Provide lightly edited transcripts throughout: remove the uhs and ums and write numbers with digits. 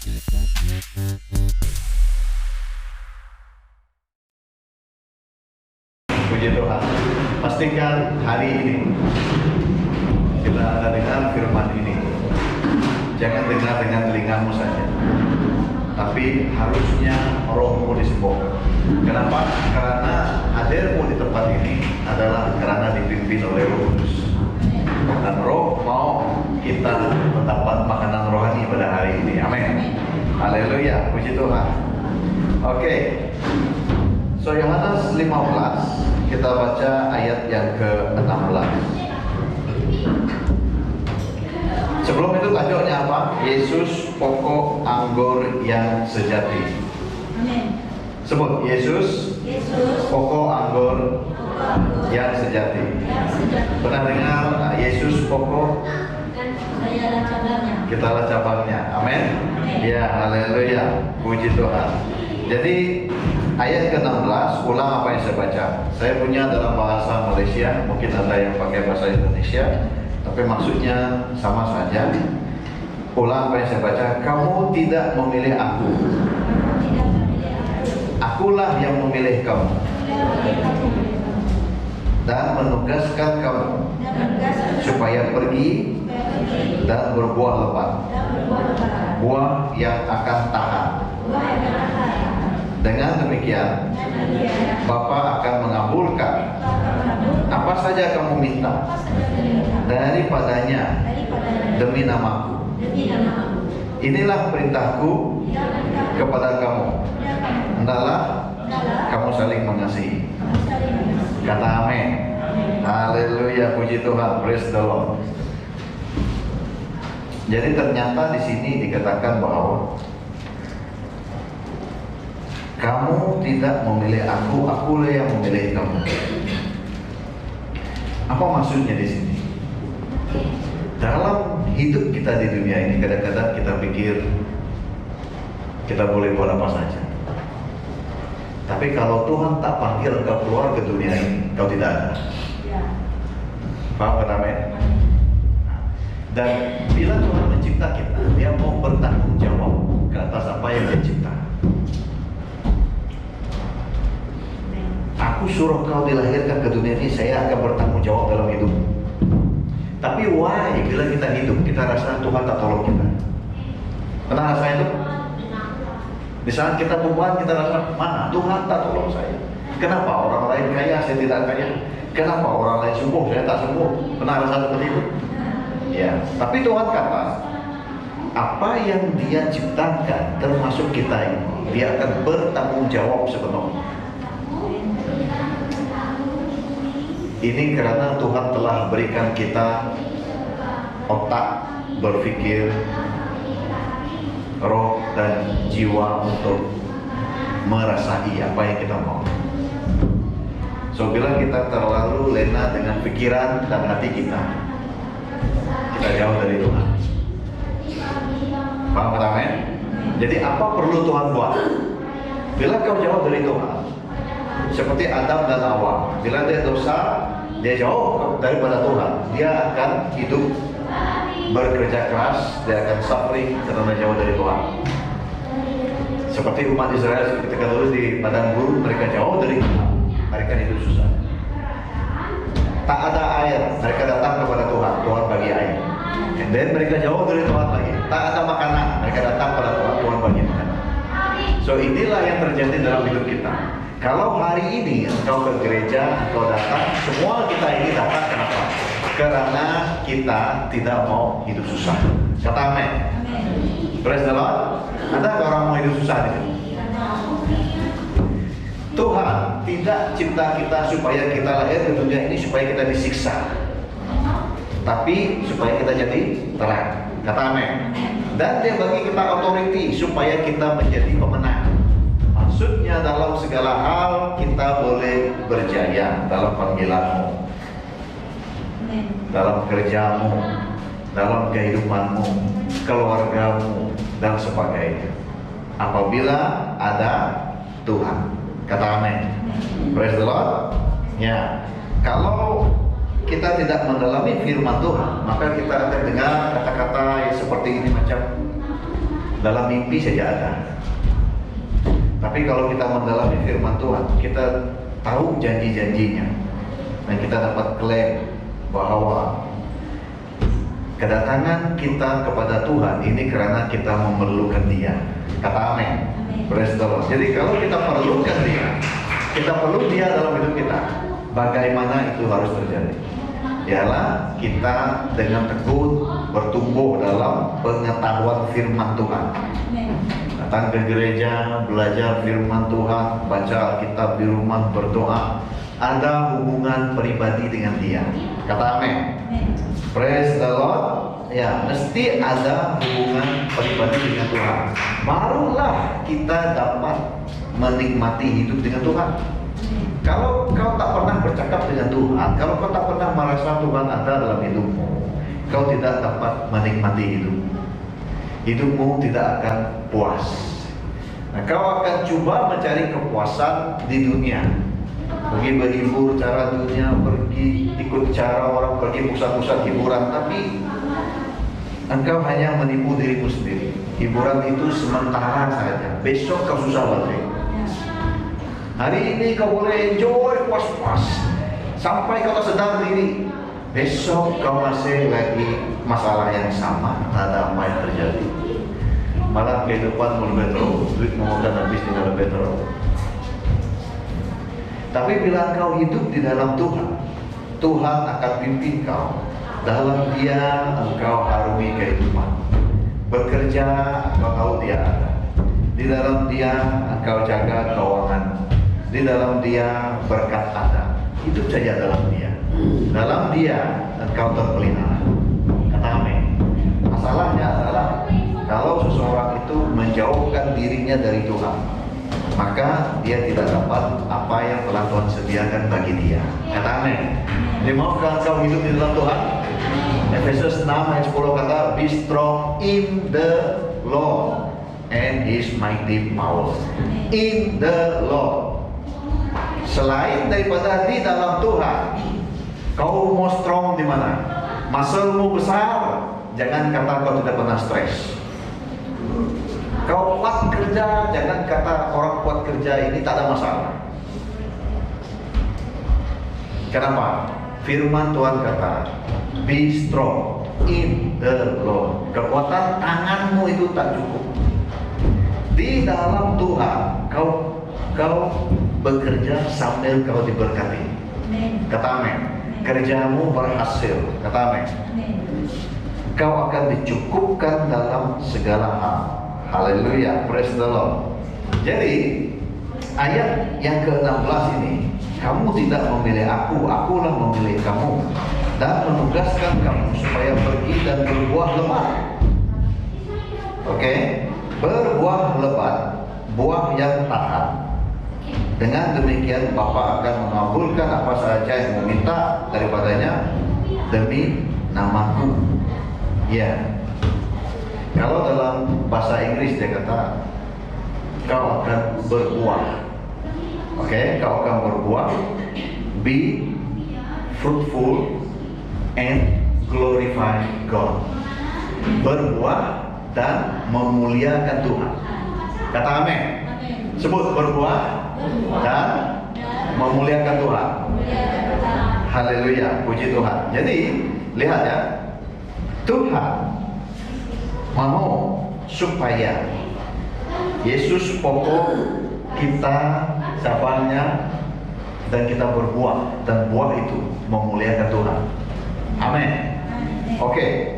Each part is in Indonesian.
Puji Tuhan. Pastikan hari ini bila Anda dengar firman ini, jangan dengar dengan telingamu saja, tapi harusnya rohmu disembuhkan. Kenapa? Karena hadirmu di tempat ini adalah karena dipimpin oleh Roh Kudus. Dan Roh mau kita mendapat makanan rohani pada hari ini. Amin. Haleluya. Puji Tuhan. Oke. So Yohanes 15, kita baca ayat yang ke-16. Sebelum itu tajuknya apa? Yesus pokok anggur yang sejati. Amin. Sebut, Yesus pokok anggur yang sejati. Pernah dengar Yesus pokok? Sayalah cabangnya. Kitalah cabangnya. Amin. Ya, haleluya. Puji Tuhan. Jadi ayat ke-16, ulang apa yang saya baca. Saya punya dalam bahasa Malaysia, mungkin ada yang pakai bahasa Indonesia, tapi maksudnya sama saja. Ulang apa yang saya baca. Kamu tidak memilih aku, akulah yang memilih kamu dan menugaskan kamu supaya pergi dan berbuah lebat, buah yang akan tahan. Dengan demikian, Bapa akan mengabulkan apa saja kamu minta daripadanya demi namaku. Inilah perintahku kepada kamu, hendaklah kamu saling mengasihi. Kata amin. Haleluya, puji Tuhan, praise the Lord. Jadi ternyata di sini dikatakan bahwa kamu tidak memilih aku, akulah yang memilih kamu. Apa maksudnya di sini? Dalam hidup kita di dunia ini, kadang-kadang kita pikir kita boleh buat apa saja. Tapi kalau Tuhan tak panggil engkau keluar ke dunia ini, kau tidak ada. Paham kan? Amin? Dan bila Tuhan mencipta kita, Dia mau bertanggung jawab ke atas apa yang Dia cipta. Aku suruh kau dilahirkan ke dunia ini, saya akan bertanggung jawab dalam hidup. Tapi why bila kita hidup, kita rasa Tuhan tak tolong kita? Pernah rasa itu? Di saat kita membuat, kita rasa, mana Tuhan tak tolong saya? Kenapa orang lain kaya, saya tidak kaya? Kenapa orang lain sembuh, saya tak sembuh? Pernah rasa seperti itu? Ya, tapi Tuhan kata, apa yang Dia ciptakan, termasuk kita ini, Dia akan bertanggung jawab sepenuhnya. Ini karena Tuhan telah berikan kita otak berpikir, roh dan jiwa untuk merasai apa yang kita mau. So bila kita terlalu lena dengan pikiran dan hati kita jauh dari Tuhan. Paham kata amin? Jadi apa perlu Tuhan buat? Bila kau jauh dari Tuhan, seperti Adam dan Hawa, bila dia dosa, dia jauh daripada Tuhan, dia akan hidup bekerja keras, dia akan suffering karena jauh dari Tuhan. Seperti umat Israel ketika dulu di padang gurun, mereka jauh dari Tuhan, mereka hidup susah. Tak ada air, mereka datang kepada Tuhan, Tuhan bagi air. And then mereka jauh dari Tuhan lagi, tak ada makanan, mereka datang kepada Tuhan, Tuhan bagi makanan. So inilah yang terjadi dalam hidup kita. Kalau hari ini engkau ke gereja, engkau datang, semua kita ini datang kenapa? Karena kita tidak mau hidup susah. Kata amin. Praise the Lord. Ada orang mau hidup susah di sini? Tuhan tidak cipta kita supaya kita lahir ke dunia ini supaya kita disiksa, tapi supaya kita jadi terang. Kata amin. Dan Dia bagi kita authority supaya kita menjadi pemenang. Maksudnya dalam segala hal kita boleh berjaya dalam panggilanmu, dalam kerjamu, dalam kehidupanmu, keluargamu, dan sebagainya. Apabila ada Tuhan. Kata amin. Praise the Lord. Ya, kalau kita tidak mendalami firman Tuhan, maka kita akan dengar kata-kata seperti ini macam dalam mimpi saja ada. Tapi kalau kita mendalami firman Tuhan, kita tahu janji-janjinya, dan kita dapat klaim bahwa kedatangan kita kepada Tuhan ini karena kita memerlukan Dia. Kata amin. Praise the Lord. Jadi kalau kita perlukan Dia, kita perlu Dia dalam hidup kita. Bagaimana itu harus terjadi? Ialah kita dengan tekun bertumbuh dalam pengetahuan firman Tuhan. Datang ke gereja, belajar firman Tuhan, baca Alkitab di rumah, berdoa, ada hubungan pribadi dengan Dia. Kata amin. Praise the Lord. Ya, mesti ada hubungan pribadi dengan Tuhan. Barulah kita dapat menikmati hidup dengan Tuhan. Kalau kau tak pernah bercakap dengan Tuhan, kalau kau tak pernah merasa Tuhan ada dalam hidupmu, kau tidak dapat menikmati hidup. Hidupmu tidak akan puas. Nah, kau akan coba mencari kepuasan di dunia. Pergi berhibur cara dunia, pergi ikut cara orang, pergi pusat-pusat hiburan, tapi engkau hanya menipu dirimu sendiri. Hiburan itu sementara saja. Besok kau susah balik. Hari ini kau boleh enjoy puas-puas sampai kau tak sedar diri. Besok kau masih lagi masalah yang sama. Ada apa yang terjadi? Malah kehidupan lebih teruk, duit mau dan habis dengan lebih teruk. Tapi bila kau hidup di dalam Tuhan, Tuhan akan pimpin kau. Dalam Dia engkau harumi kehidupan. Bekerja, engkau tahu Dia ada. Di dalam Dia engkau jaga keuangan. Di dalam Dia berkat ada. Hidup saja dalam Dia. Dalam Dia engkau terpelihara. Kata amin. Masalahnya adalah kalau seseorang itu menjauhkan dirinya dari Tuhan, maka dia tidak dapat apa yang telah Tuhan sediakan bagi dia. Kata amin. Jadi maukah kau hidup di dalam Tuhan? Efesus 6 ayat 10 kata, be strong in the Lord and His mighty power. In the Lord. Selain daripada di dalam Tuhan, kau mau strong di mana? Muscle-mu besar, jangan kata kau tidak pernah stres. Kau kuat kerja, jangan kata orang kuat kerja ini tak ada masalah. Kenapa? Firman Tuhan kata, be strong in the Lord. Kekuatan tanganmu itu tak cukup. Di dalam Tuhan, kau bekerja sambil kau diberkati. Kata amin. Kerjamu berhasil. Kata amin. Kau akan dicukupkan dalam segala hal. Haleluya, praise the Lord. Jadi ayat yang ke-16 ini, kamu tidak memilih akulah memilih kamu dan menugaskan kamu supaya pergi dan berbuah lebat. Oke, berbuah lebat, buah yang tahan. Dengan demikian Bapa akan mengabulkan apa saja yang meminta daripadanya demi namaku. Ya. Kalau dalam bahasa Inggris dia kata, kau akan berbuah. Oke, kau akan berbuah. Be fruitful and glorify God. Berbuah dan memuliakan Tuhan. Kata amin. Sebut berbuah dan memuliakan Tuhan. Haleluya, puji Tuhan. Jadi lihat ya, Tuhan mau supaya Yesus pokok kita cabangnya dan kita berbuah, dan buah itu memuliakan Tuhan. Amin. Oke.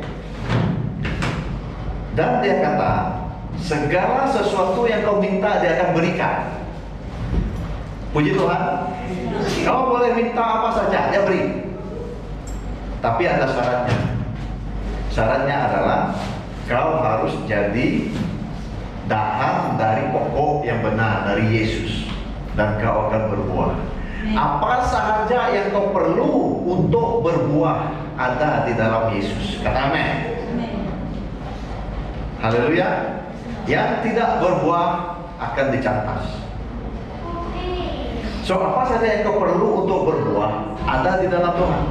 Dan dia kata, segala sesuatu yang kau minta dia akan berikan. Puji Tuhan. Kau boleh minta apa saja, dia beri. Tapi ada syaratnya. Syaratnya adalah kau harus jadi dahan dari pokok yang benar dari Yesus, dan kau akan berbuah. Apa sahaja yang kau perlu untuk berbuah ada di dalam Yesus. Kata amin. Haleluya. Yang tidak berbuah akan dicantas. So apa saja yang kau perlu untuk berbuah ada di dalam Tuhan.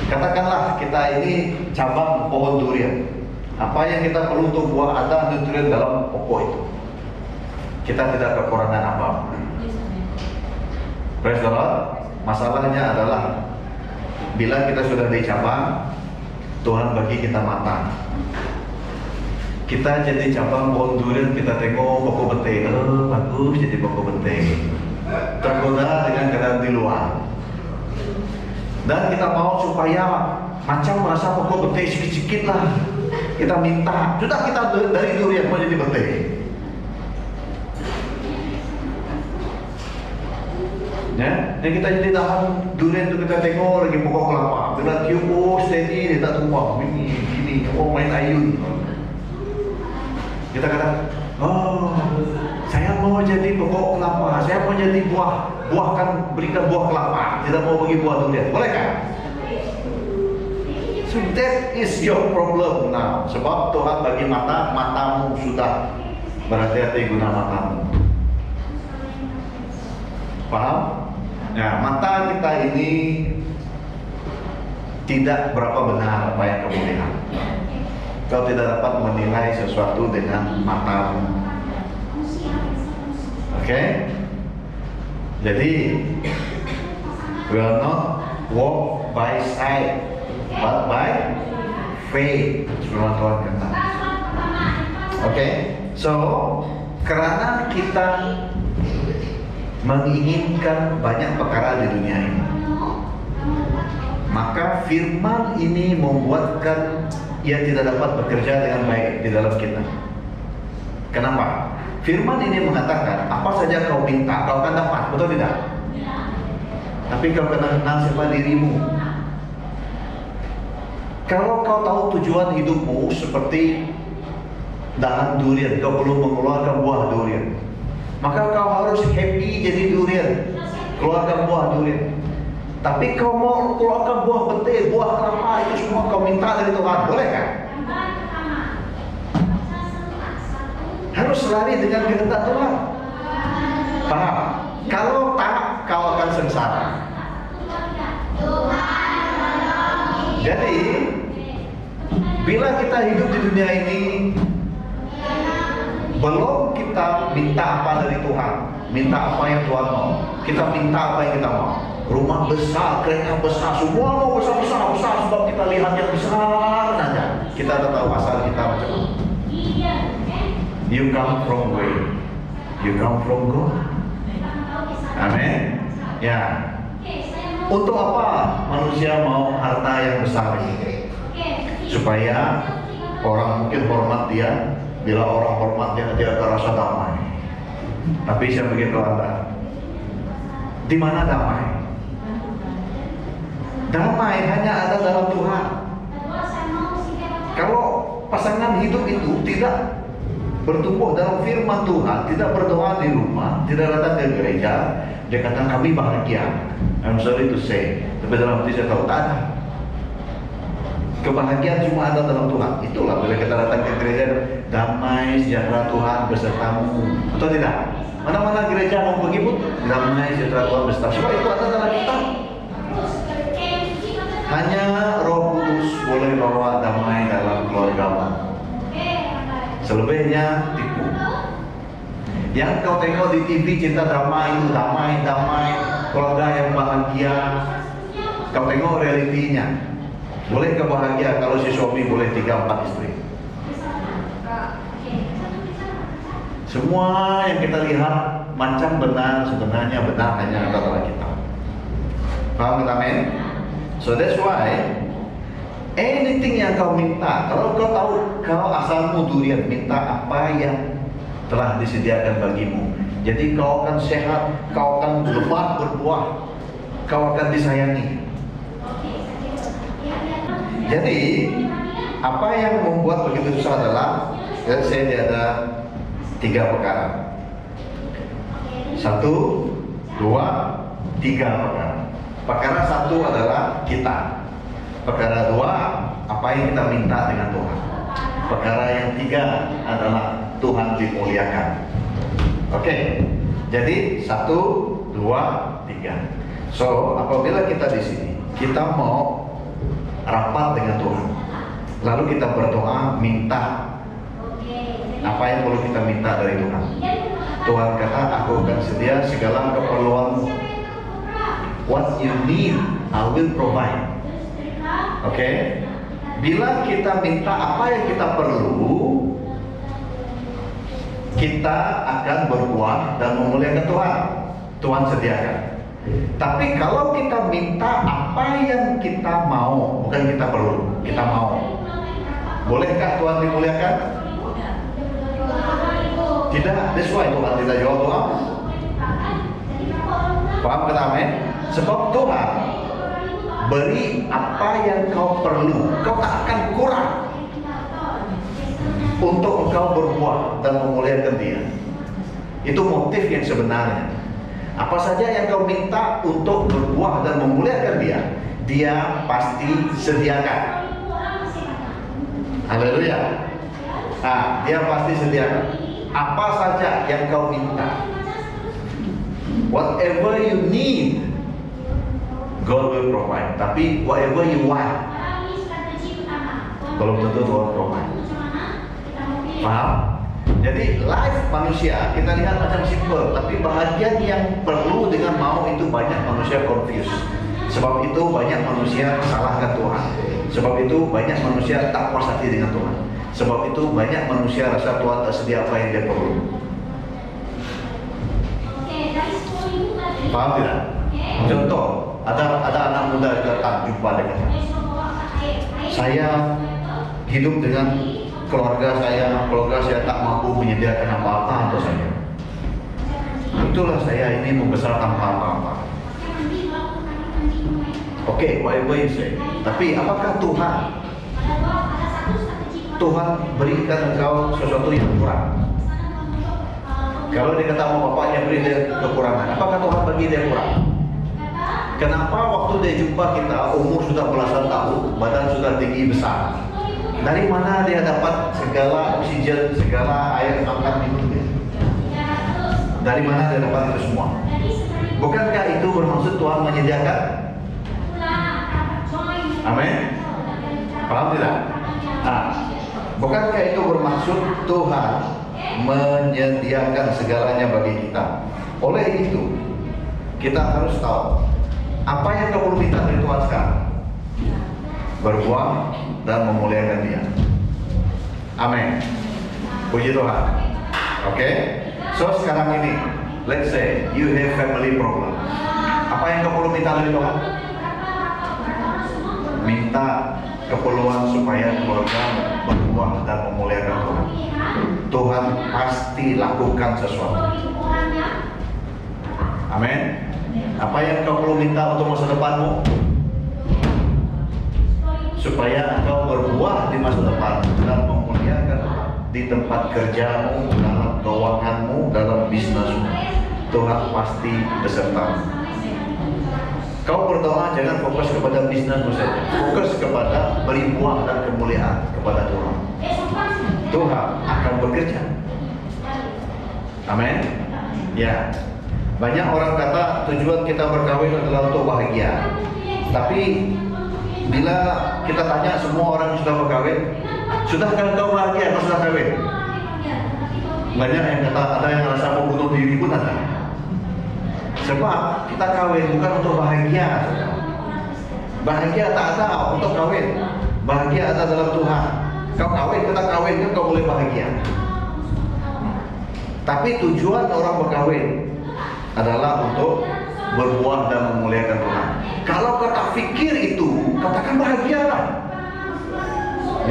Katakanlah kita ini cabang pohon durian. Apa yang kita perlu untuk buah, ada nutrien dalam pokok itu. Kita tidak kekurangan apa-apa. Praise the Lord. Masalahnya adalah bila kita sudah dicabang, Tuhan bagi kita mata. Kita jadi cabang pohon durian, kita tengok pokok beting, bagus jadi pokok beting. Tergoda dengan keadaan di luar. Dan kita mau supaya macam merasa pokok beting sikit-sikit lah. Kita minta, sudah kita dari durian mau jadi beting. Ya, dan kita jadi tahan durian itu, kita tengok lagi pokok kelapa, kita tiup, oh steady, dia tak tumpah, gini, oh main ayun. Kita kata, oh saya mau jadi pokok kelapa, saya mau jadi buahkan, berikan buah kelapa, tidak mau bagi buah durian, boleh kan? So that is your problem now. Sebab Tuhan bagi matamu sudah berhati-hati guna matamu. Paham? Ya, mata kita ini tidak berapa benar apa yang kamu lihat. Kau tidak dapat menilai sesuatu dengan matamu. Oke? Jadi, will not walk by sight, but by faith. Firman Tuhan kata. Oke? So, karena kita menginginkan banyak perkara di dunia ini, maka firman ini membuatkan ia tidak dapat bekerja dengan baik di dalam kita. Kenapa? Firman ini mengatakan apa saja kau minta kau akan dapat, betul tidak? Tapi kau kena kenal siapa dirimu. Kalau kau tahu tujuan hidupmu seperti dahan durian, kau perlu mengeluarkan buah durian, maka kau harus happy jadi durian, keluarkan buah durian. Tapi kau mau keluarkan buah betil, buah kelapa, itu semua kau minta dari Tuhan, boleh kan? Harus lari dengan kehendak Tuhan. Paham? Kalau tak, kau akan sengsara. Jadi, bila kita hidup di dunia ini, belum kita minta apa dari Tuhan, minta apa yang Tuhan mau, kita minta apa yang kita mau. Rumah besar, kereta besar, semua mau besar sebab kita lihat yang besar saja. Kita tak tahu asal kita macam mana. You come from where? You come from God. Amin. Ya. Untuk apa manusia mau harta yang besar ini? Supaya orang mungkin hormat dia. Bila orang hormat dia akan rasa damai. Tapi saya beritahu Anda, di mana damai? Damai hanya ada dalam Tuhan. Kalau pasangan hidup itu tidak bertumbuh dalam firman Tuhan, tidak berdoa di rumah, tidak datang ke gereja, dia kata kami bahagia. I'm sorry to say, tapi dalam hati saya tahu tak ada. Kebahagiaan cuma ada dalam Tuhan. Itulah bila kita datang ke gereja, damai sejahtera Tuhan besertamu. Atau tidak? Mana-mana gereja mau begitu, damai sejahtera Tuhan besertamu. Sebab itu ada dalam kita. Hanya Roh Kudus boleh bawa damai dalam keluargamu. Selebihnya tipu. Yang kau tengok di TV cerita drama itu damai, keluarga yang bahagia. Kau tengok realitinya. Boleh kebahagiaan kalau si suami boleh 3-4 istri. Semua yang kita lihat macam benar, sebenarnya benar hanya antara kita. Paham kita, men? So that's why anything yang kau minta, kalau kau tahu kau asalmu durian, minta apa yang telah disediakan bagimu. Jadi kau akan sehat, kau akan lebat berbuah, kau akan disayangi. Jadi apa yang membuat begitu susah adalah saya ada 3 perkara. 1, 2, 3 perkara. Perkara 1 adalah kita. Perkara 2, apa yang kita minta dengan Tuhan. Perkara yang 3 adalah Tuhan dimuliakan. Oke. Jadi 1, 2, 3. So apabila kita di sini, kita mau rapat dengan Tuhan. Lalu kita berdoa, minta apa yang perlu kita minta dari Tuhan. Tuhan kata, aku akan sedia segala keperluan. What you need, I will provide. Oke? Bila kita minta apa yang kita perlu, kita akan berbuah dan memuliakan Tuhan. Tuhan sediakan. Tapi kalau kita minta apa yang kita mau, bukan kita perlu, kita mau, bolehkah Tuhan dimuliakan? Tidak. That's why Tuhan tidak jawab doa. Paham kata amin? Sebab Tuhan beri apa yang kau perlu, kau tak akan kurang untuk engkau berbuah dan memuliakan Dia. Itu motif yang sebenarnya. Apa saja yang kau minta untuk berbuah dan memuliakan Dia, Dia pasti sediakan. Haleluya. Dia pasti sediakan. Apa saja yang kau minta, whatever you need, God will provide. Tapi whatever you want, belum tentu Tuhan provide. Paham? Jadi life manusia kita lihat macam simple, tapi bahagian yang perlu dengan mau itu banyak manusia confused. Sebab itu banyak manusia salahkan Tuhan. Sebab itu banyak manusia tak puas hati dengan Tuhan. Sebab itu banyak manusia rasa Tuhan tak sedia apa yang dia perlu. Paham tidak? Contoh, ada anak muda datang jumpa dengan saya, hidup dengan keluarga saya tak mampu menyediakan apa-apa untuk saya. Itulah saya ini membesar tanpa apa-apa. Oke, whatever you say. Tapi apakah Tuhan berikan engkau sesuatu yang kurang? Kalau dia kata mau bapaknya beri dia kekurangan, apakah Tuhan bagi dia kurang? Kenapa waktu dia jumpa kita umur sudah belasan tahun, badan sudah tinggi besar? Dari mana dia dapat segala oksigen, segala air makan minum? Dari mana dia dapat itu semua? Bukankah itu bermaksud Tuhan menyediakan? Amin. Paham tidak? Bukankah itu bermaksud Tuhan menyediakan segalanya bagi kita? Oleh itu, kita harus tahu apa yang kau perlu minta dari Tuhan sekarang. Berbuah dan memuliakan Dia. Amin. Puji Tuhan. Oke. So sekarang ini, let's say you have family problem. Apa yang kau perlu minta dari Tuhan? Minta keperluan supaya keluarga berbuah dan memuliakan Tuhan. Tuhan pasti lakukan sesuatu. Amin. Apa yang kau perlu minta untuk masa depanmu? Supaya engkau berbuah di masa depan dan memuliakan di tempat kerjamu, dalam keuanganmu, dalam bisnismu. Tuhan pasti beserta. Kau berdoa jangan fokus kepada bisnismu saja, fokus kepada beri buah dan kemuliaan kepada Tuhan. Tuhan akan bekerja. Amin. Ya. Banyak orang kata tujuan kita berkawin adalah untuk bahagia. Tapi bila kita tanya semua orang yang sudah berkawin, sudahkah kau bahagia kalau sudah kawin? Banyak yang kata, ada yang rasa mau bunuh diri pun ada. Sebab kita kawin bukan untuk bahagia. Bahagia tak ada untuk kawin. Bahagia ada dalam Tuhan. Kau kawin, kita kawin kan kau boleh bahagia. Tapi tujuan orang berkawin adalah untuk berbuah dan memuliakan Tuhan. Kalau kau tak fikir itu, katakan bahagialah.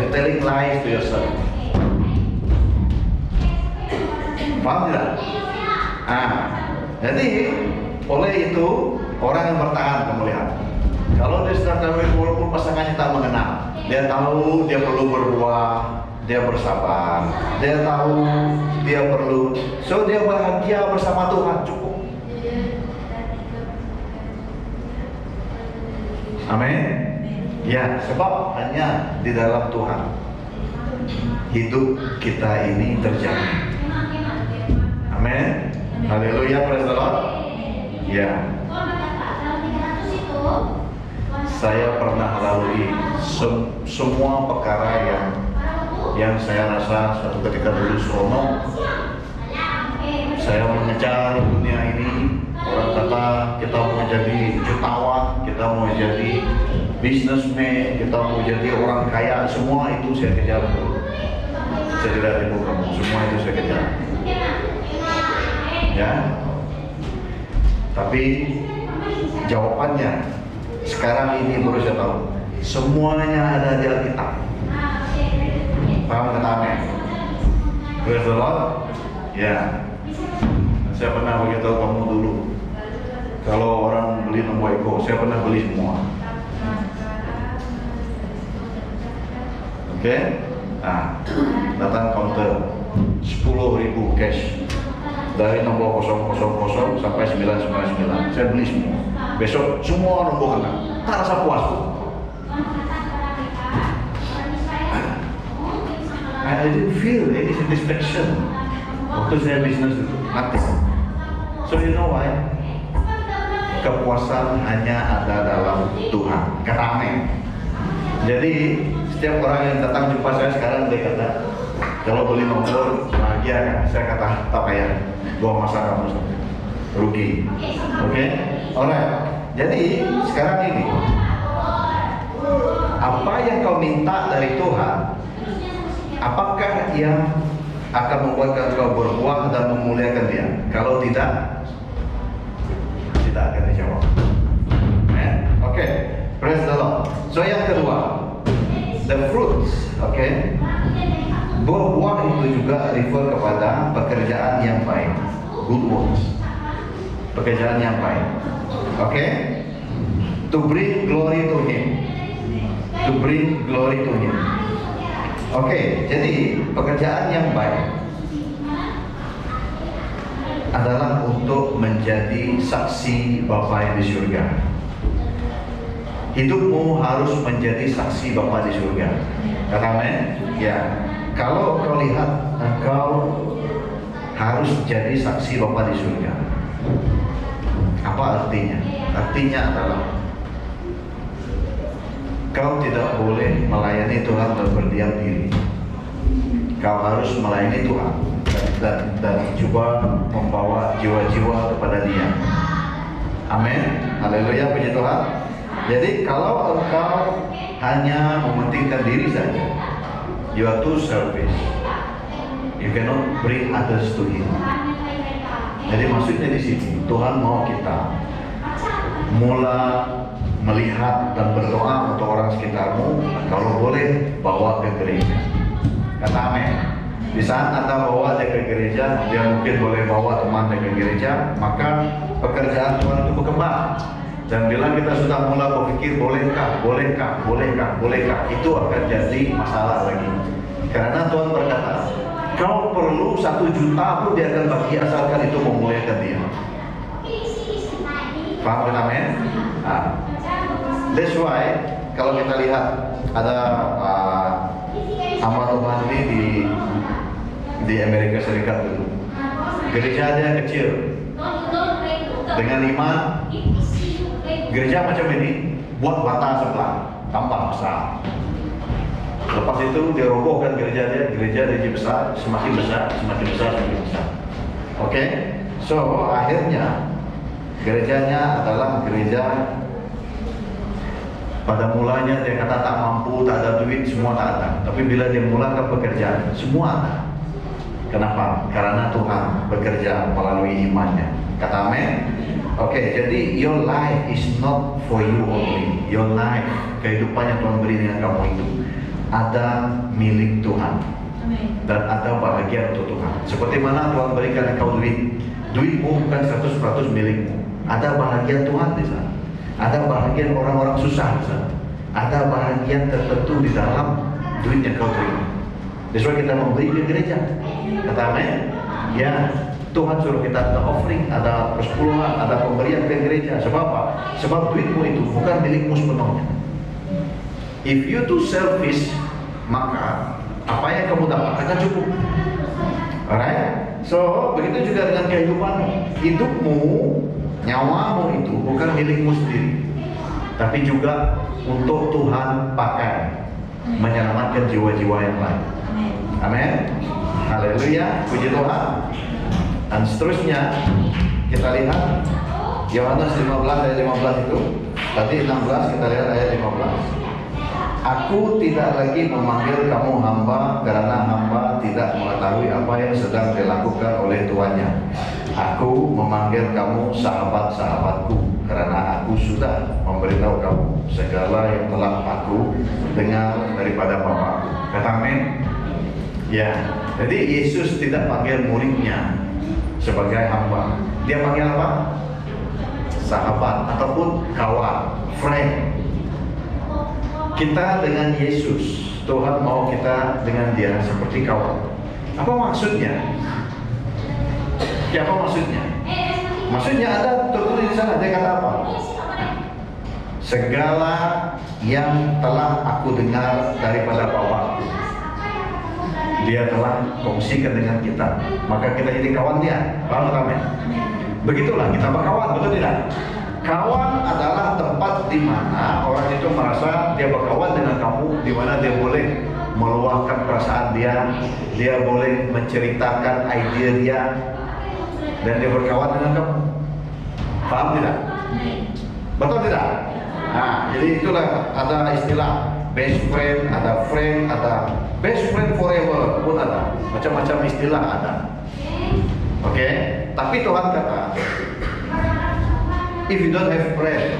You're telling lies to yourself. Paham tidak? Jadi oleh itu orang yang bertahan kemuliaan. Kalau dia sudah kawin walaupun pasangannya tak mengenal, dia tahu dia perlu berbuah, dia bersabar, dia tahu dia perlu, so dia bahagia bersama Tuhan, cukup. Amin. Ya, sebab hanya di dalam Tuhan hidup kita ini terjamin. Amin. Haleluya, praise the Lord. Ya. saya pernah lalui semua perkara yang saya rasa suatu ketika dulu seronok. Saya mengejar dunia ini. Orang kata kita mau jadi jutawan, kita mau jadi businessman, kita mau jadi orang kaya. Semua itu saya kejar dulu. Saya tidak tipu kamu, semua itu saya kejar. Ya. Tapi jawabannya sekarang ini baru saya tahu. Semuanya ada di Alkitab. Paham kata amin? Praise the Lord. Ya. Saya pernah beritahu kamu dulu. Kalau orang beli nomor Eko, saya pernah beli semua. Oke? Nah, datang counter 10.000 cash dari nomor 000 sampai 999. Saya beli semua. Besok semua nombor kena. Tak rasa puas tuh. I didn't feel any satisfaction waktu saya bisnis itu. Nothing. So you know why? Kepuasan hanya ada dalam Tuhan. Kata amin. Jadi setiap orang yang datang jumpa saya sekarang dia kata, kalau beli nomor bahagia kan? Saya kata tak payah. Gua masa kamu rugi. Oke? Alright. Jadi sekarang ini, apa yang kau minta dari Tuhan, apakah yang akan membuat kau berbuah dan memuliakan Dia? Kalau tidak, tidak akan dijawab. Oke, praise the Lord. So yang kedua, the fruits. Oke, buah-buah itu juga refer kepada pekerjaan yang baik, good works, pekerjaan yang baik. Oke, to bring glory to Him, to bring glory to Him. Oke, jadi pekerjaan yang baik adalah untuk menjadi saksi Bapa yang di surga. Hidupmu harus menjadi saksi Bapa di surga. Kata amin? Ya. Kalau kau lihat engkau harus jadi saksi Bapa di surga. Apa artinya? Artinya adalah kau tidak boleh melayani Tuhan dan berdiam diri. Kau harus melayani Tuhan dan coba membawa jiwa-jiwa kepada Dia. Amin. Haleluya, puji Tuhan. Jadi kalau engkau hanya mementingkan diri saja, you are too selfish. You cannot bring others to Him. Jadi maksudnya di sini Tuhan mau kita mula melihat dan berdoa untuk orang sekitarmu. Kalau boleh bawa ke gereja. Kata amin. Di saat Anda bawa dia ke gereja, dia mungkin boleh bawa teman dia ke gereja, maka pekerjaan Tuhan itu berkembang. Dan bila kita sudah mulai berpikir bolehkah, itu akan jadi masalah lagi. Karena Tuhan berkata, kau perlu 1 juta pun dia akan bagi asalkan itu memuliakan Dia. Paham kan amin? That's why kalau kita lihat ada hamba Tuhan ini di Amerika Serikat dulu, gereja dia kecil dengan iman. Gereja macam ini buat bata sebelah tambah besar. Lepas itu dia robohkan gereja dia jadi besar, semakin besar. Oke? So akhirnya gerejanya adalah gereja. Pada mulanya dia kata tak mampu, tak ada duit, semua tak ada. Tapi bila dia mulakan pekerjaan, semua ada. Kenapa? Karena Tuhan bekerja melalui imannya. Kata amin. Oke, jadi your life is not for you only. Your life, kehidupan yang Tuhan beri dengan kamu itu ada milik Tuhan. Dan ada bahagia untuk Tuhan. Seperti mana Tuhan berikan engkau duit, duitmu bukan 100% milikmu. Ada bahagia Tuhan di sana. Ada bahagian orang-orang susah di sana. Ada bahagian tertentu di dalam duit yang kau terima. That's why kita memberi ke gereja. Kata amin. Ya, Tuhan suruh kita ada offering, ada persepuluhan, ada pemberian ke gereja. Sebab apa? Sebab duitmu itu bukan milikmu sepenuhnya. If you too selfish, maka apa yang kamu dapat akan cukup. Alright? So, begitu juga dengan kehidupanmu. Hidupmu, nyawamu itu bukan milikmu sendiri, tapi juga Amin. untuk Tuhan pakai menyelamatkan jiwa-jiwa yang lain. Amin. Amin. Haleluya, puji Tuhan. Dan seterusnya kita lihat Yohanes 15 ayat 15 itu. Tadi 16 kita lihat ayat 15. Aku tidak lagi memanggil kamu hamba karena hamba tidak mengetahui apa yang sedang dilakukan oleh tuannya. Aku memanggil kamu sahabat-sahabatku karena aku sudah memberitahu kamu segala yang telah aku dengar daripada Bapa. Kata amin. Ya, jadi Yesus tidak panggil muridnya sebagai hamba. Dia panggil apa? Sahabat ataupun kawan, friend. Kita dengan Yesus, Tuhan mau kita dengan Dia seperti kawan. Apa maksudnya? Ya, apa maksudnya? Maksudnya ada tertulis di sana. Dia kata apa? Segala yang telah aku dengar daripada Bapa, Dia telah kongsikan dengan kita. Maka kita jadi kawan Dia. Paham tak? Begitulah kita berkawan, betul tidak? Kawan adalah tempat di mana orang itu merasa dia berkawan dengan kamu, di mana dia boleh meluahkan perasaan dia boleh menceritakan ide dia, dan dia berkawan dengan kamu. Paham tidak? Betul tidak? Nah, jadi itulah ada istilah best friend, ada friend, ada best friend forever pun ada, macam-macam istilah ada. Oke, tapi Tuhan kata, if you don't have friend,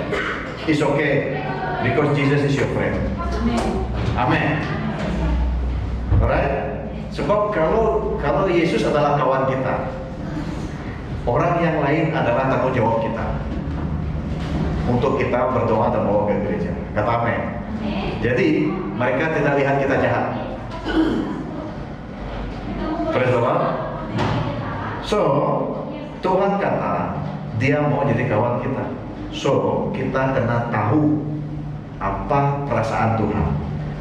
it's okay because Jesus is your friend. Amen. Alright? Sebab kalau Yesus adalah kawan kita, orang yang lain adalah tanggung jawab kita untuk kita berdoa dan bawa ke gereja. Kata amin. Jadi mereka tidak lihat kita jahat. Praise the Lord. So Tuhan kata Dia mau jadi kawan kita. So kita kena tahu apa perasaan Tuhan,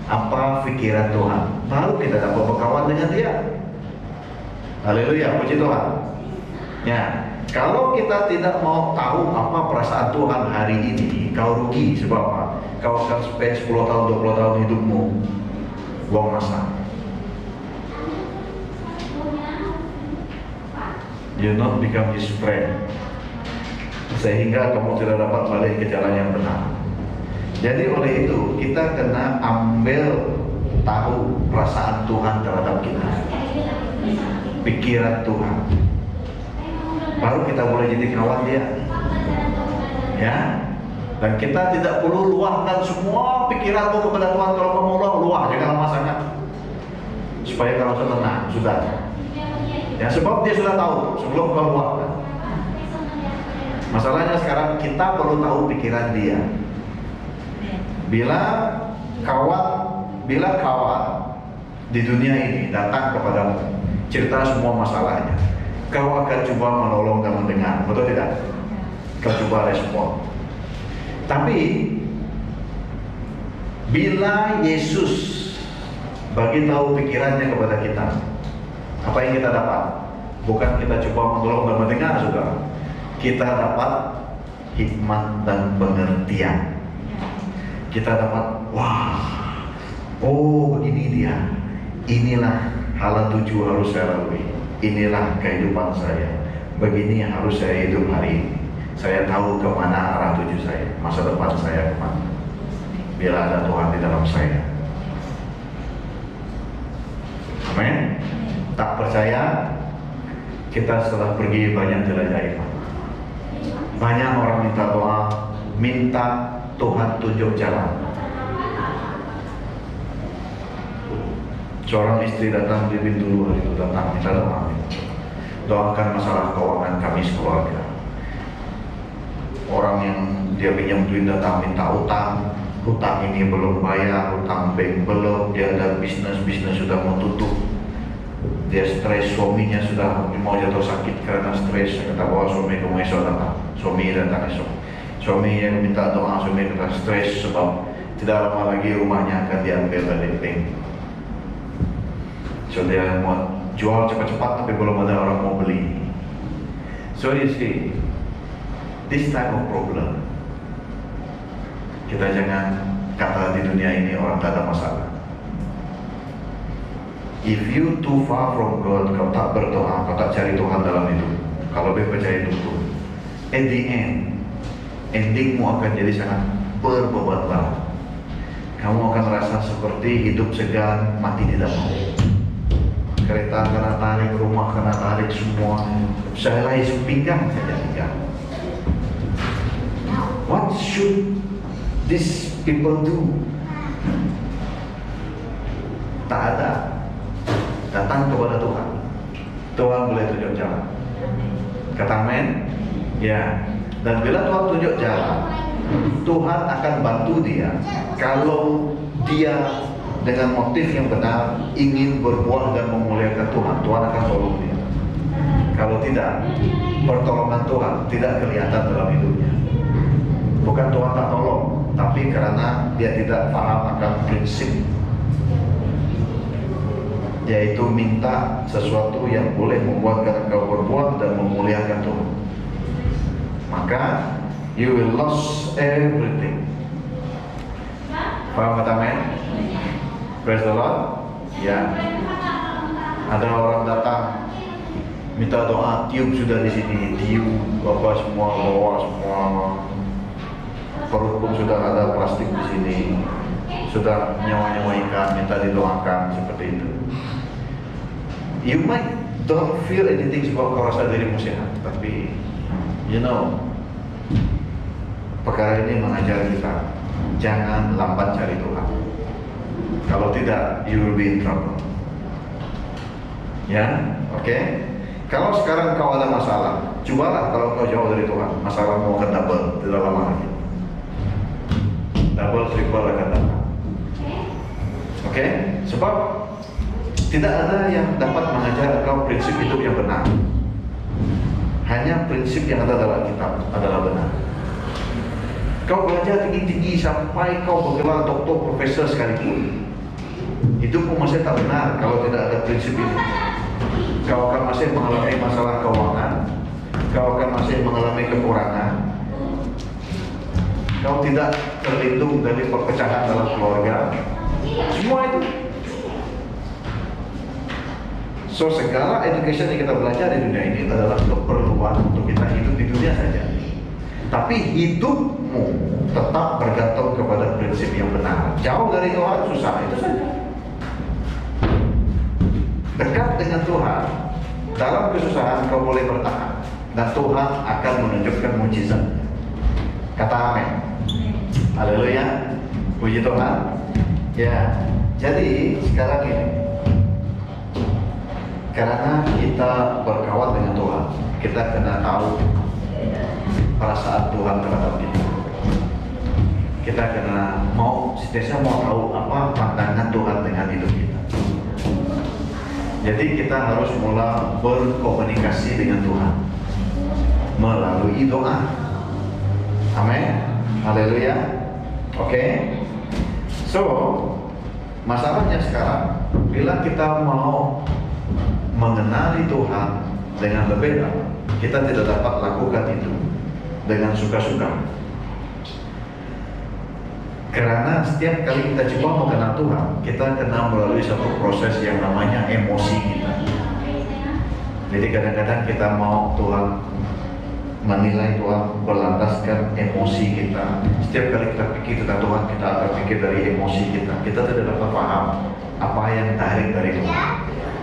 apa pikiran Tuhan, baru kita dapat berkawan dengan Dia. Haleluya, puji Tuhan. Ya, kalau kita tidak mau tahu apa perasaan Tuhan hari ini, kau rugi. Sebab apa? Kau akan spend 10 tahun, 20 tahun hidupmu buang masa. You not become His friend, sehingga kamu tidak dapat balik ke jalan yang benar. Jadi oleh itu kita kena ambil tahu perasaan Tuhan terhadap kita, pikiran Tuhan, baru kita boleh jadi kawan Dia. Ya, dan kita tidak perlu luahkan semua pikiranmu kepada Tuhan. Kalau kamu luah, jangan lama sangat, supaya kamu tenang. Sudah. Ya, sebab Dia sudah tahu sebelum kau luahkan. Masalahnya sekarang kita perlu tahu pikiran Dia. Bila kawan di dunia ini datang kepadamu, cerita semua masalahnya, kau akan coba menolong dan mendengar, betul tidak? Kau coba respon. Tapi bila Yesus bagi tahu pikirannya kepada kita, apa yang kita dapat? Bukan kita coba menolong dan mendengar, saudara. Kita dapat hikmat dan pengertian. Kita dapat, wah, oh begini Dia, inilah hal tuju harus saya lalui, inilah kehidupan saya, begini harus saya hidup hari ini. Saya tahu kemana arah tuju saya, masa depan saya kemana, bila ada Tuhan di dalam saya. Amin. Tak percaya, kita setelah pergi banyak jelajah iman. Banyak orang minta doa, minta Tuhan tunjuk jalan. Seorang istri datang di pintu luar itu, datang minta doa, doakan masalah keuangan kami sekeluarga. Orang yang dia pinjam duit datang minta utang, hutang ini belum bayar, hutang bank belum, dia ada bisnis sudah mau tutup, dia stres, suaminya sudah mau jatuh sakit karena stres. Saya kata bahwa suami kamu esok datang, suami datang esok. Suami yang minta doa, suami kata stres sebab tidak lama lagi rumahnya akan diambil dari bank. So dia mau jual cepat-cepat tapi belum ada orang mau beli. So you see, this type of problem kita jangan kata di dunia ini orang tak ada masalah. If you too far from God, kau tak berdoa, kau tak cari Tuhan dalam hidup, kalau lebih percaya itu, at the endingmu akan jadi sangat berbobot berat. Kamu akan merasa seperti hidup segan, mati tidak mau. Kereta kena tarik, rumah kena tarik, semua sehelai sepinggang saja tinggal. What should these people do? Tak ada. Datang kepada Tuhan. Tuhan boleh tunjuk jalan. Kata amin? Ya. Dan bila Tuhan tunjuk jalan, Tuhan akan bantu dia. Kalau dia dengan motif yang benar ingin berbuat dan memuliakan Tuhan, Tuhan akan tolong dia. Kalau tidak, pertolongan Tuhan tidak kelihatan dalam hidupnya. Bukan Tuhan tak tolong, tapi karena dia tidak paham akan prinsip, yaitu minta sesuatu yang boleh membuatkan engkau berbuat dan memuliakan Tuhan. Maka you will lose everything. Paham kata amin? Praise the Lord. Ya. Ada orang datang minta doa, tiup sudah di sini, tiup apa semua, bawa semua, perut pun sudah ada plastik di sini, sudah nyawa-nyawa ikan minta didoakan seperti itu. You might don't feel anything sebab kau rasa dirimu sehat, tapi you know, perkara ini mengajar kita jangan lambat cari Tuhan. Kalau tidak, you will be in trouble. Ya, oke. Kalau sekarang kau ada masalah, cobalah kalau kau jauh dari Tuhan, masalahmu akan double, tidak lama lagi. Double, triple akan datang. Oke? Sebab tidak ada yang dapat mengajar kau prinsip hidup yang benar. Hanya prinsip yang ada dalam kitab adalah benar. Kau belajar tinggi-tinggi sampai kau bergelar doktor, profesor sekalipun, hidupmu masih tak benar kalau tidak ada prinsip ini. Kau akan masih mengalami masalah keuangan, kau akan masih mengalami kekurangan, kau tidak terlindung dari perpecahan dalam keluarga. Semua itu. So segala education yang kita belajar di dunia ini adalah keperluan untuk kita hidup di dunia saja. Tapi hidupmu tetap bergantung kepada prinsip yang benar. Jauh dari Tuhan susah, itu saja. Dekat dengan Tuhan, dalam kesusahan kau boleh bertahan, dan Tuhan akan menunjukkan mujizat. Kata amin. Haleluya. Puji Tuhan. Ya. Jadi sekarang ini, karena kita berkawan dengan Tuhan, kita kena tahu perasaan Tuhan terhadap kita. Kita kena setiap mau tahu apa pandangan Tuhan dengan hidup kita. Jadi kita harus mulai berkomunikasi dengan Tuhan melalui doa. Amin. Haleluya. Oke. So, masalahnya sekarang, bila kita mau mengenali Tuhan dengan lebih dalam, kita tidak dapat lakukan itu dengan suka-suka. Karena setiap kali kita coba mengenal Tuhan, kita kena melalui satu proses yang namanya emosi kita. Jadi kadang-kadang kita mau Tuhan menilai, Tuhan berlandaskan emosi kita. Setiap kali kita pikir tentang Tuhan, kita akan pikir dari emosi kita. Kita tidak dapat paham apa yang tarik dari Tuhan.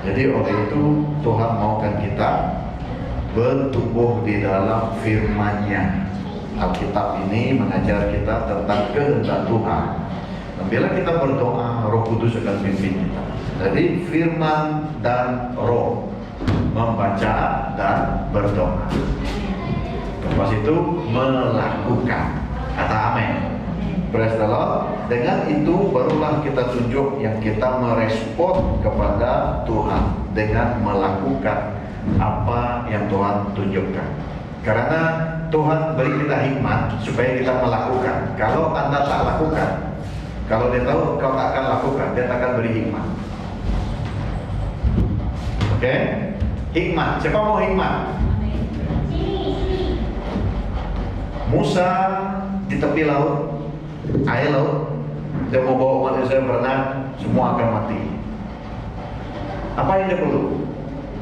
Jadi oleh itu Tuhan maukan kita bertumbuh di dalam firman-Nya. Alkitab ini mengajar kita tentang kehendak Tuhan. Dan bila kita berdoa, Roh Kudus akan pimpin kita. Jadi firman dan roh, membaca dan berdoa. Lepas itu melakukan. Kata amin. Praise the Lord. Dengan itu barulah kita tunjuk yang kita merespon kepada Tuhan dengan melakukan apa yang Tuhan tunjukkan. Karena Tuhan beri kita hikmat supaya kita melakukan. Kalau Anda tak lakukan, kalau dia tahu kau tak akan lakukan, dia tak akan beri hikmat. Oke? Hikmat. Siapa mau hikmat? Musa di tepi laut, air laut, Dia mau bawa umat Israel berenang, semua akan mati. Apa yang dia perlu?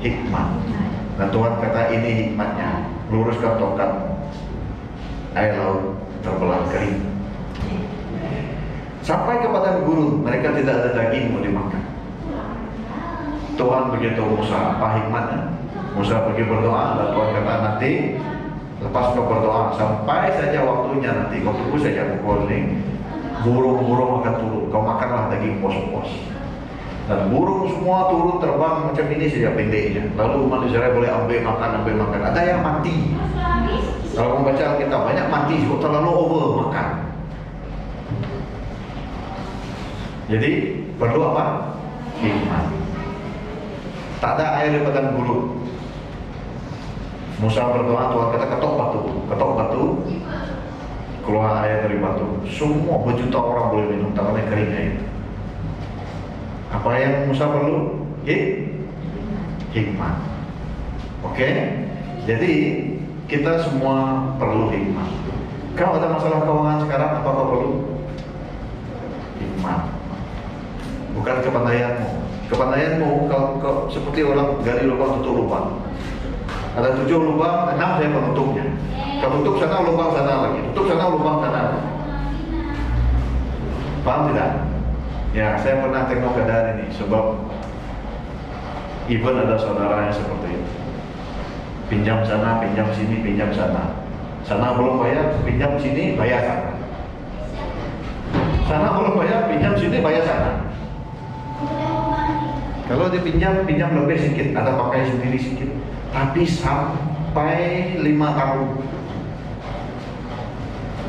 Hikmat. Dan Tuhan kata ini hikmatnya, luruskan tongkat, air laut terbelah kering. Sampai kepada gurun, mereka tidak ada daging mau dimakan. Tuhan beritahu Musa, apa hikmatnya? Musa pergi berdoa dan Tuhan kata nanti lepas kau berdoa sampai saja waktunya nanti kau tunggu saja pukul ini burung-burung akan turun, kau makanlah daging pos-pos. Dan burung semua turun terbang macam ini saja pendeknya. Lalu umat Israel boleh ambil makan. Ada yang mati. Kalau membaca Alkitab banyak mati, sebab terlalu over makan. Jadi perlu apa? Hikmat. Tak ada air di padang gurun. Musa berdoa, Tuhan kata ketok batu, keluar air dari batu. Semua berjuta orang boleh minum, tak boleh kering air. Apa yang Musa perlu? Hikmat. Oke? Jadi kita semua perlu hikmat. Kau ada masalah keuangan sekarang, apa kau perlu? Hikmat. Bukan kepandaianmu. Kepandaianmu kau seperti orang gali lubang tutup lubang. Ada 7 lubang, 6 saya penutupnya. Kau tutup sana, lubang sana lagi. Tutup sana, lubang sana lagi. Paham tidak? Ya, saya pernah tengok keadaan ini. Sebab even ada saudara yang seperti itu. Pinjam sana, pinjam sini, pinjam sana. Sana belum bayar, pinjam sini, bayar sana. Sana belum bayar, pinjam sini, bayar sana. Kalau dipinjam, pinjam lebih sedikit, ada pakai sendiri sedikit. Tapi sampai 5 tahun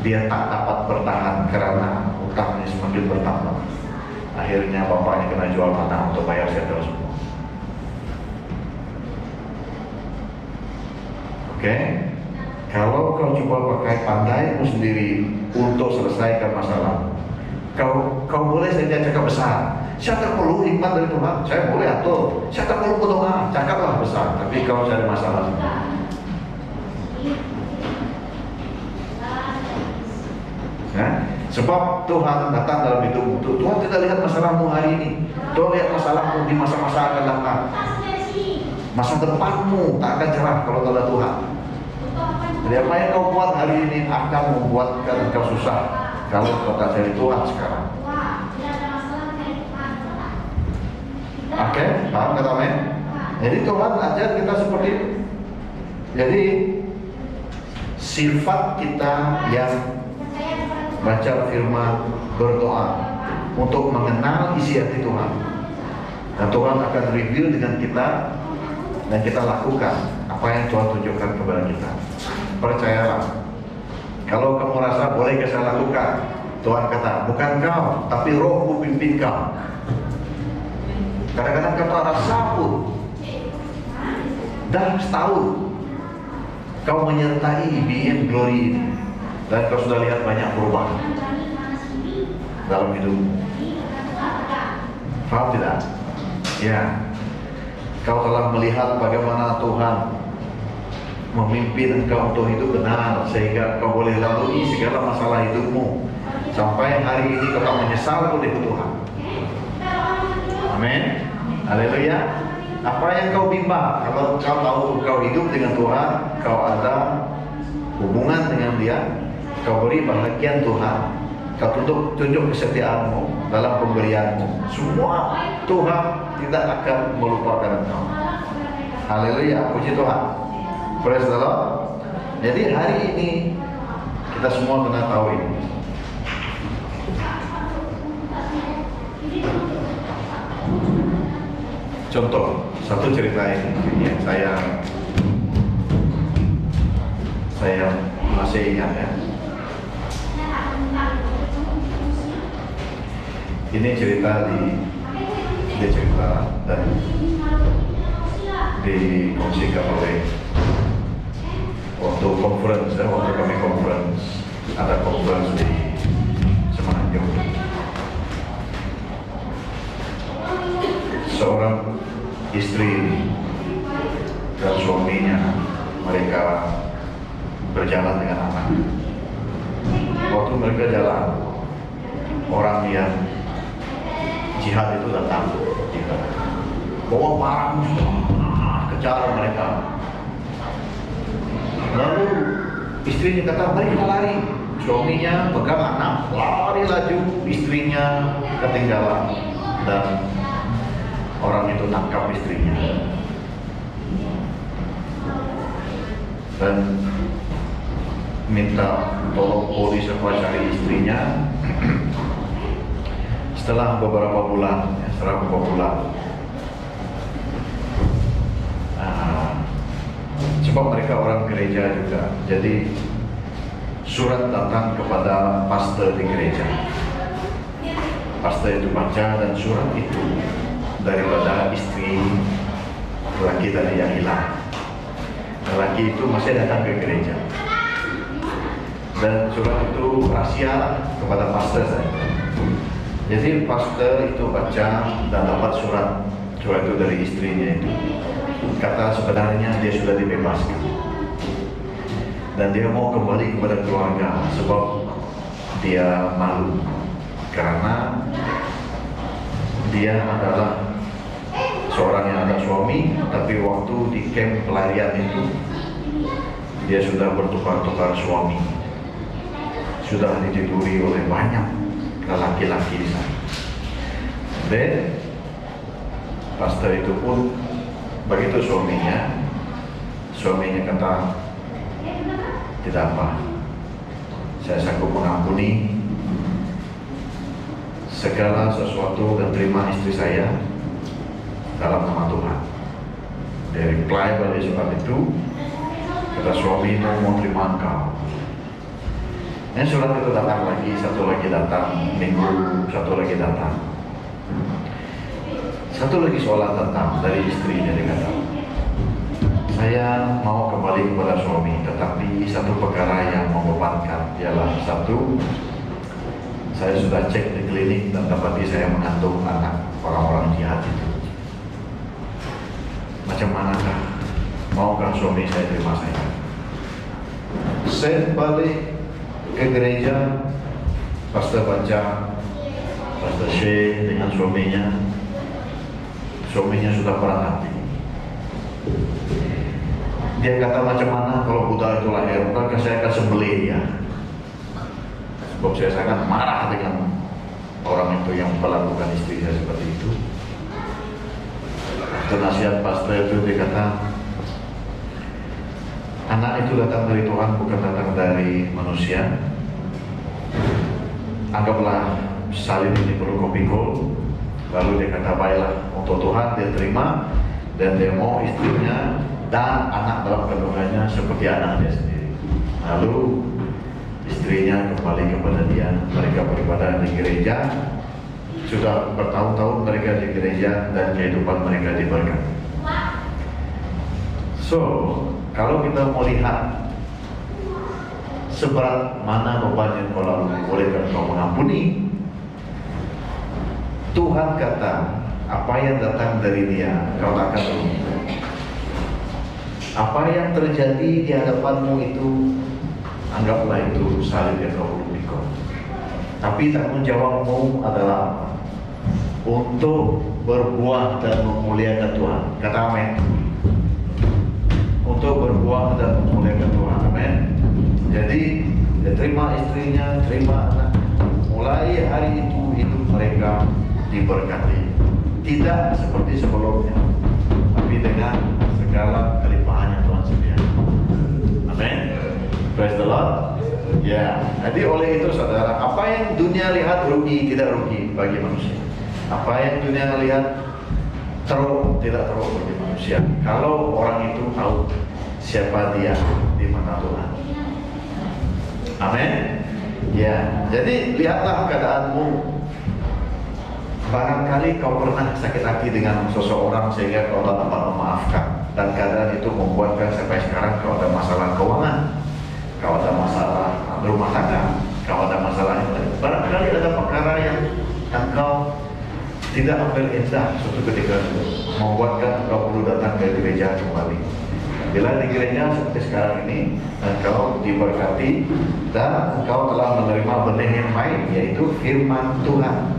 dia tak dapat bertahan karena utangnya semakin bertambah. Akhirnya bapaknya kena jual tanah untuk bayar setel semua. Oke? Kalau kau coba pakai pandaimu sendiri untuk selesaikan masalah, kau boleh saja cakap besar. Saya tak perlu hikmat dari Tuhan, saya boleh atur. Saya tak perlu berdoa, cakaplah besar. Tapi kau cari masalah sendiri. Ya? Sebab Tuhan datang dalam hidupmu. Tuhan tidak lihat masalahmu hari ini. Tuhan lihat masalahmu di masa-masa akan datang. Masa depanmu tak akan cerah kalau tak ada Tuhan. Jadi apa yang kau buat hari ini akan membuatkan kau susah kalau kau tak cari Tuhan sekarang. Oke, paham kata amin? Jadi Tuhan ajar kita seperti itu. Jadi sifat kita yang baca firman, berdoa untuk mengenal isi hati Tuhan. Dan Tuhan akan review dengan kita dan kita lakukan apa yang Tuhan tunjukkan kepada kita. Percayalah. Kalau kamu rasa boleh saya lakukan, Tuhan kata, bukan kau, tapi Rohku pimpin kau. Kadang-kadang kau rasa pun dah setahun kau menyertai BM Glory ini dan kau sudah lihat banyak perubahan dalam hidupmu. Paham tidak? Ya. Kau telah melihat bagaimana Tuhan memimpin engkau untuk hidup benar sehingga kau boleh lalui segala masalah hidupmu sampai hari ini kau tak menyesal pun ikut Tuhan. Amin. Haleluya. Apa yang kau bimbang, kalau kau tahu kau hidup dengan Tuhan, kau ada hubungan dengan Dia, kau beri bahagian Tuhan, kau tunjuk kesetiaanmu dalam pemberianmu, semua Tuhan tidak akan melupakan engkau. Haleluya, puji Tuhan. Praise the Lord. Jadi hari ini kita semua kena tahu ini. Contoh, satu cerita ini yang saya masih ingat ya. Ini cerita dan dikongsikan oleh waktu kami conference, ada conference di Semenanjung. Seorang istri dan suaminya, mereka berjalan dengan anak. Waktu mereka jalan, orang yang jihad itu datang, bawa parang, kejar mereka. Lalu istrinya kata, mari kita lari. Suaminya pegang anak, lari laju, istrinya ketinggalan dan orang itu tangkap istrinya dan minta tolong polisi cari istrinya. Setelah beberapa bulan, sebab mereka orang gereja juga, jadi surat datang kepada pastor di gereja. Pastor itu baca dan surat itu daripada istri lelaki tadi yang hilang. Lelaki itu masih datang ke gereja dan surat itu rahasia kepada pastor saya. Jadi pastor itu baca dan dapat surat itu dari istrinya itu. Kata sebenarnya dia sudah dibebaskan dan dia mau kembali kepada keluarga sebab dia malu karena dia adalah seorang yang ada suami, tapi waktu di camp pelarian itu dia sudah bertukar-tukar suami, sudah ditiduri oleh banyak laki-laki di sana. Dan pastor itu pun begitu suaminya kata, tidak apa, saya sanggup mengampuni segala sesuatu dan terima istri saya dalam nama Tuhan. Dia reply pada surat itu, kata suami mau terima engkau. Dan surat itu datang lagi, satu lagi datang minggu, satu lagi datang. Satu lagi soalan datang dari istrinya, dia kata, saya mau kembali kepada suami, tetapi satu perkara yang membebankan ialah satu, saya sudah cek di klinik dan dapati saya mengandung anak orang-orang jihad itu. Macam manakah? Maukah suami saya terima saya? Saya balik ke gereja, pastor baca, pastor share dengan suaminya sudah perang hati. Dia kata, macam mana kalau budak itu lahir, maka saya akan sembelih dia. Sebab saya sangat marah dengan orang itu yang melakukan istri saya seperti itu. After nasihat pastor itu, dia kata, anak itu datang dari Tuhan, bukan datang dari manusia. Anggaplah salin ini perlu kau pikul. Lalu dia kata, baiklah, untuk Tuhan dia terima dan dia mau istrinya dan anak dalam kandungannya seperti anak dia sendiri. Lalu istrinya kembali kepada dia. Mereka beribadah di gereja, sudah bertahun-tahun mereka di gereja dan kehidupan mereka diberkati. So, kalau kita mau lihat seberat mana beban yang kau lalui, bolehkah kau mengampuni? Tuhan kata, apa yang datang dari dia, kau tak akan rugi. Apa yang terjadi di hadapanmu itu, anggaplah itu salib yang kau pikul. Tapi tanggung jawabmu adalah untuk berbuah dan memuliakan Tuhan. Kata amin. Untuk berbuah dan memuliakan Tuhan. Amin. Jadi dia terima istrinya, terima anak. Mulai hari itu hidup mereka diberkati. Tidak seperti sebelumnya, tapi dengan segala kelimpahannya Tuhan sediakan. Amin. Praise the Lord. Ya, jadi oleh itu saudara, apa yang dunia lihat rugi, tidak rugi bagi manusia. Apa yang dunia lihat teruk, tidak teruk bagi manusia. Kalau orang itu tahu siapa dia di mata Tuhan. Amin. Ya, jadi lihatlah keadaanmu. Barangkali kau pernah sakit hati dengan seseorang sehingga kau tak dapat memaafkan, dan keadaan itu membuatkan sampai sekarang kau ada masalah keuangan, kau ada masalah rumah tangga, kau ada masalah yang lain. Barangkali ada perkara yang engkau tidak ambil indah suatu ketika itu, membuatkan kau perlu datang ke gereja kembali. Bila di gereja seperti sekarang ini, engkau diberkati dan engkau telah menerima benih yang baik, yaitu firman Tuhan.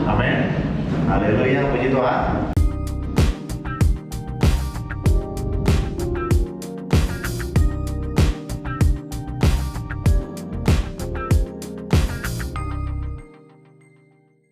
Amin. Haleluya, puji Tuhan.